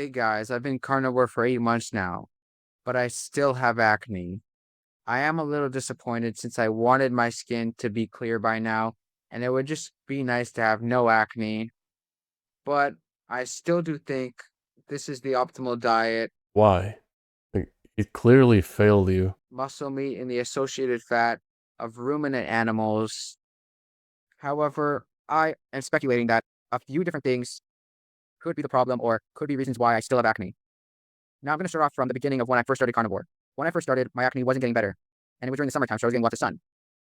Hey guys, I've been carnivore for 8 months now, but I still have acne. I am a little disappointed since I wanted my skin to be clear by now, and it would just be nice to have no acne. But I still do think this is the optimal diet. Why? Like, it clearly failed you. Muscle meat and the associated fat of ruminant animals. However, I am speculating that a few different things could be the problem or could be reasons why I still have acne. Now I'm going to start off from the beginning of when I first started carnivore. When I first started, my acne wasn't getting better, and it was during the summertime, so I was getting lots of sun.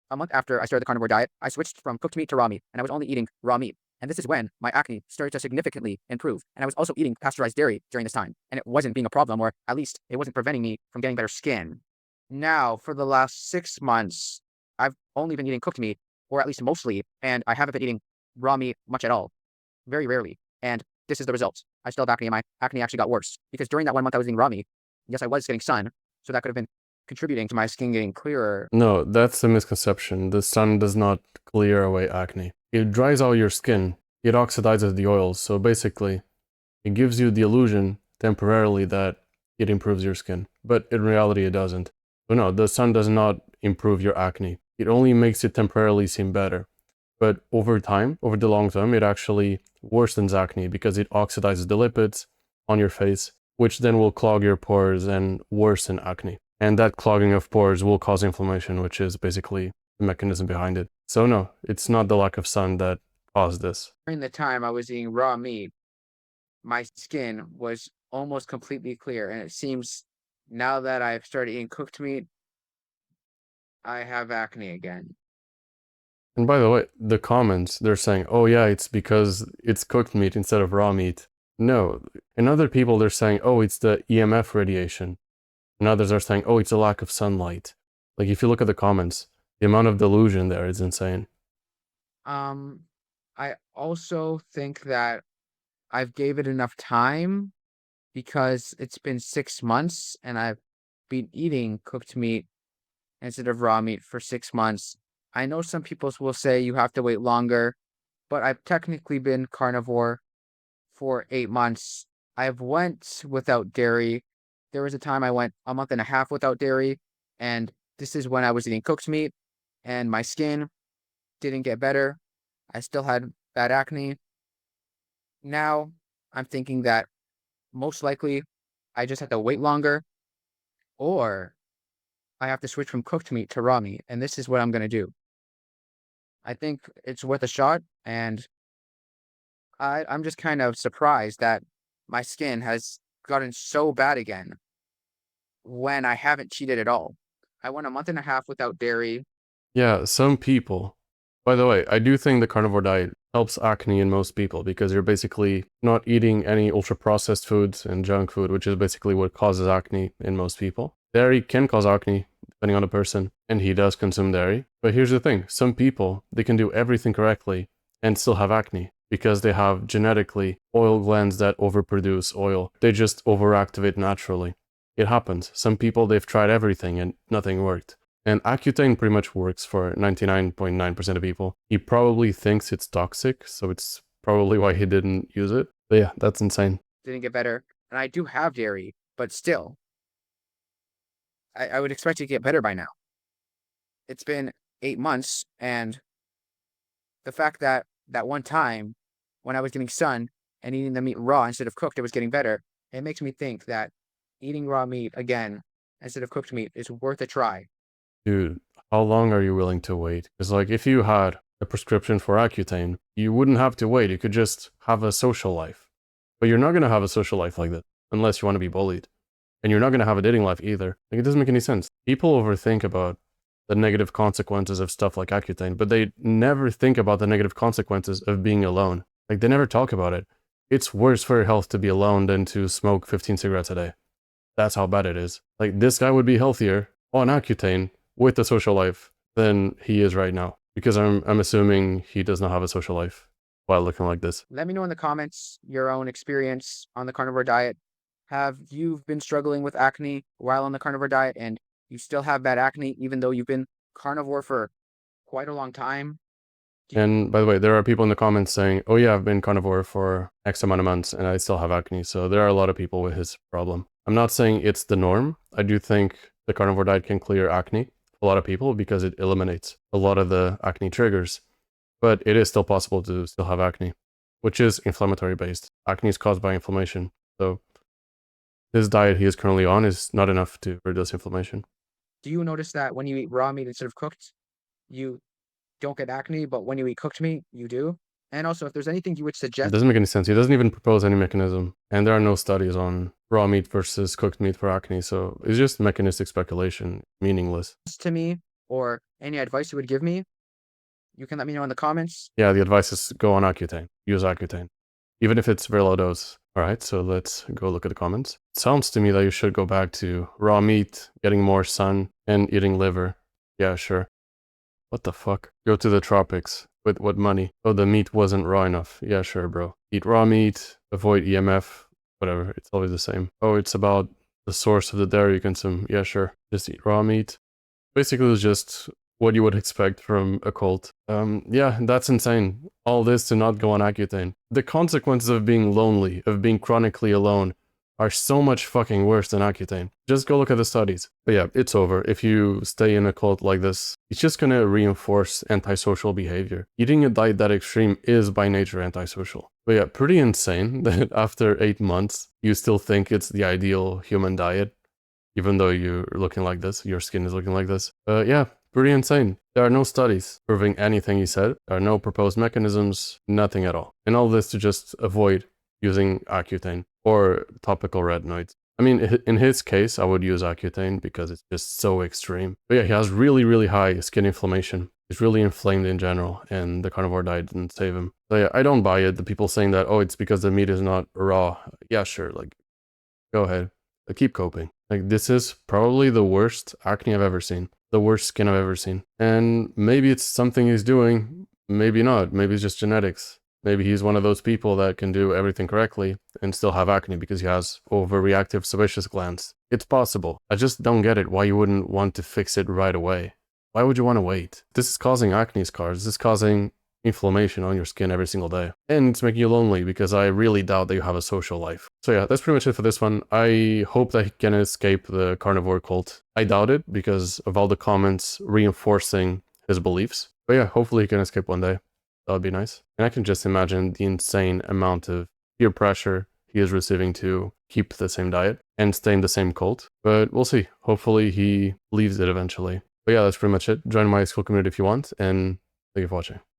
A month after I started the carnivore diet, I switched from cooked meat to raw meat, and I was only eating raw meat. And this is when my acne started to significantly improve. And I was also eating pasteurized dairy during this time, and it wasn't being a problem, or at least it wasn't preventing me from getting better skin. Now, for the last 6 months, I've only been eating cooked meat, or at least mostly, and I haven't been eating raw meat much at all, very rarely. And this is the result. I still have acne, and my acne actually got worse because during that 1 month I was eating raw meat. Yes, I was getting sun, so that could have been contributing to my skin getting clearer. No, that's a misconception. The sun does not clear away acne. It dries out your skin. It oxidizes the oils, so basically, it gives you the illusion, temporarily, that it improves your skin. But in reality, it doesn't. So no, the sun does not improve your acne. It only makes it temporarily seem better. But over time, over the long term, it actually worsens acne because it oxidizes the lipids on your face, which then will clog your pores and worsen acne. And that clogging of pores will cause inflammation, which is basically the mechanism behind it. So no, it's not the lack of sun that caused this. During the time I was eating raw meat, my skin was almost completely clear, and it seems now that I've started eating cooked meat, I have acne again. And by the way, the comments, they're saying, oh yeah, it's because it's cooked meat instead of raw meat. No, and other people, they're saying, oh, it's the EMF radiation. And others are saying, oh, it's a lack of sunlight. Like, if you look at the comments, the amount of delusion there is insane. Um, I also think that I've gave it enough time because it's been 6 months and I've been eating cooked meat instead of raw meat for 6 months. I know some people will say you have to wait longer, but I've technically been carnivore for 8 months. I've went without dairy. There was a time I went a month and a half without dairy, and this is when I was eating cooked meat, and my skin didn't get better. I still had bad acne. Now I'm thinking that most likely I just have to wait longer, or I have to switch from cooked meat to raw meat, and this is what I'm gonna do. I think it's worth a shot, and I'm just kind of surprised that my skin has gotten so bad again when I haven't cheated at all. I went a month and a half without dairy. Yeah, some people. By the way, I do think the carnivore diet helps acne in most people because you're basically not eating any ultra processed foods and junk food, which is basically what causes acne in most people. Dairy can cause acne depending on the person, and he does consume dairy. But here's the thing, some people, they can do everything correctly and still have acne because they have genetically oil glands that overproduce oil. They just overactivate naturally. It happens. Some people, they've tried everything and nothing worked. And Accutane pretty much works for 99.9% of people. He probably thinks it's toxic, so it's probably why he didn't use it. But yeah, that's insane. Didn't get better, and I do have dairy, but still, I would expect it to get better by now. It's been 8 months, and the fact that that one time when I was getting sun and eating the meat raw instead of cooked, it was getting better. It makes me think that eating raw meat again instead of cooked meat is worth a try. Dude, how long are you willing to wait? Because like, if you had a prescription for Accutane, you wouldn't have to wait. You could just have a social life. But you're not going to have a social life like that unless you want to be bullied. And you're not going to have a dating life either. Like, it doesn't make any sense. People overthink about the negative consequences of stuff like Accutane, but they never think about the negative consequences of being alone. Like, they never talk about it. It's worse for your health to be alone than to smoke 15 cigarettes a day. That's how bad it is. Like, this guy would be healthier on Accutane with the social life than he is right now. Because I'm assuming he does not have a social life while looking like this. Let me know in the comments your own experience on the carnivore diet. Have you been struggling with acne while on the carnivore diet and you still have bad acne even though you've been carnivore for quite a long time? Do And by the way, there are people in the comments saying, oh yeah, I've been carnivore for X amount of months and I still have acne. So there are a lot of people with his problem. I'm not saying it's the norm. I do think the carnivore diet can clear acne for a lot of people because it eliminates a lot of the acne triggers. But it is still possible to still have acne, which is inflammatory based. Acne is caused by inflammation. So this diet he is currently on is not enough to reduce inflammation. do you notice that when you eat raw meat instead of cooked, you don't get acne, but when you eat cooked meat, you do? And also, if there's anything you would It suggest doesn't make any sense. He doesn't even propose any mechanism. And there are no studies on raw meat versus cooked meat for acne. So it's just mechanistic speculation, meaningless. to me or any advice you would give me, you can let me know in the comments. Yeah, the advice is go on Accutane. Use Accutane. Even if it's very low dose. Alright, so let's go look at the comments. It sounds to me that you should go back to raw meat, getting more sun, and eating liver. Yeah, sure. What the fuck? Go to the tropics. With what money? Oh, the meat wasn't raw enough. Yeah, sure, bro. Eat raw meat, avoid EMF, whatever. It's always the same. Oh, it's about the source of the dairy you consume. Yeah, sure. Just eat raw meat. Basically, it's just what you would expect from a cult. Yeah, that's insane. All this to not go on Accutane. The consequences of being lonely, of being chronically alone, are so much fucking worse than Accutane. Just go look at the studies. But yeah, it's over. If you stay in a cult like this, it's just gonna reinforce antisocial behavior. Eating a diet that extreme is by nature antisocial. But yeah, pretty insane that after 8 months, you still think it's the ideal human diet. Even though you're looking like this, your skin is looking like this. Yeah, pretty insane. There are no studies proving anything he said. There are no proposed mechanisms, nothing at all. And all this to just avoid using Accutane or topical retinoids. I mean, in his case, I would use Accutane because it's just so extreme. But yeah, he has really, really high skin inflammation. He's really inflamed in general, and the carnivore diet didn't save him. So yeah, I don't buy it. The people saying that, oh, it's because the meat is not raw. Yeah, sure, like, go ahead. Keep coping. Like, this is probably the worst acne I've ever seen. The worst skin I've ever seen. And maybe it's something he's doing, maybe not. Maybe it's just genetics. Maybe he's one of those people that can do everything correctly and still have acne because he has overreactive sebaceous glands. It's possible. I just don't get it why you wouldn't want to fix it right away. Why would you want to wait? This is causing acne scars. This is causing inflammation on your skin every single day. And it's making you lonely because I really doubt that you have a social life. So yeah, that's pretty much it for this one. I hope that he can escape the carnivore cult. I doubt it because of all the comments reinforcing his beliefs. But yeah, hopefully he can escape one day. That would be nice. And I can just imagine the insane amount of peer pressure he is receiving to keep the same diet and stay in the same cult. But we'll see. Hopefully he leaves it eventually. But yeah, that's pretty much it. Join my Skool community if you want, and thank you for watching.